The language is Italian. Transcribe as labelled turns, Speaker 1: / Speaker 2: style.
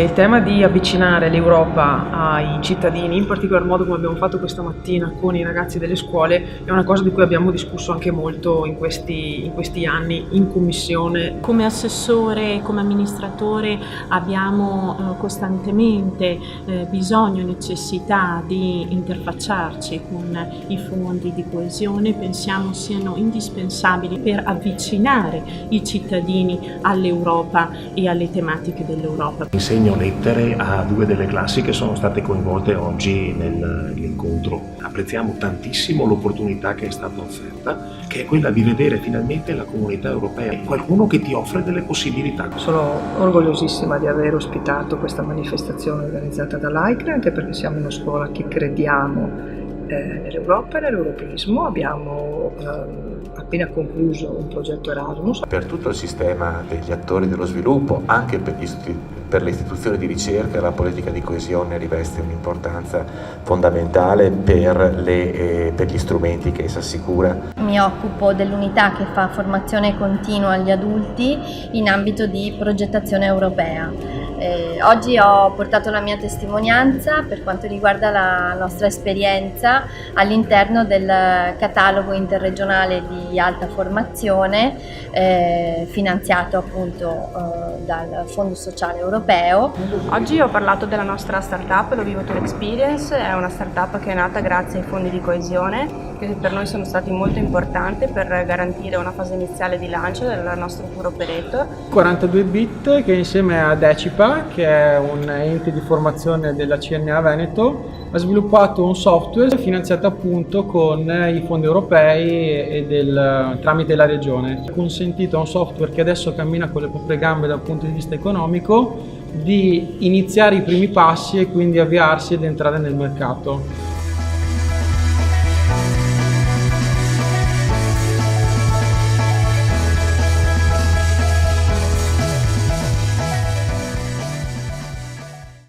Speaker 1: il tema di avvicinare l'Europa ai cittadini, in particolar modo come abbiamo fatto questa mattina con i ragazzi delle scuole, è una cosa di cui abbiamo discusso anche molto in questi anni in commissione.
Speaker 2: Come assessore, come amministratore abbiamo costantemente bisogno e necessità di interfacciarci con i fondi di coesione, pensiamo siano indispensabili per avvicinare i cittadini all'Europa e alle tematiche dell'Europa.
Speaker 3: Insegno lettere a 2 delle classi che sono state coinvolte oggi nell'incontro. Apprezziamo tantissimo l'opportunità che è stata offerta, che è quella di vedere finalmente la comunità europea, qualcuno che ti offre delle possibilità.
Speaker 4: Sono orgogliosissima di aver ospitato questa manifestazione organizzata dall'AICRE, anche perché siamo una scuola che crediamo nell'Europa e nell'europeismo. Abbiamo appena concluso un progetto Erasmus.
Speaker 5: Per tutto il sistema degli attori dello sviluppo, anche per le istituzioni di ricerca, la politica di coesione riveste un'importanza fondamentale per gli strumenti che essa assicura.
Speaker 6: Mi occupo dell'unità che fa formazione continua agli adulti in ambito di progettazione europea. Oggi ho portato la mia testimonianza per quanto riguarda la nostra esperienza all'interno del catalogo interregionale di alta formazione finanziato appunto dal Fondo Sociale Europeo.
Speaker 7: Oggi ho parlato della nostra startup, lo Vivo Tour Experience, è una startup che è nata grazie ai fondi di coesione che per noi sono stati molto importanti per garantire una fase iniziale di lancio del nostro tour operator.
Speaker 8: 42 Bit, che insieme a Decipa, che è un ente di formazione della CNA Veneto, ha sviluppato un software finanziato appunto con i fondi europei e tramite la regione. Ha consentito a un software che adesso cammina con le proprie gambe dal punto di vista economico di iniziare i primi passi e quindi avviarsi ed entrare nel mercato.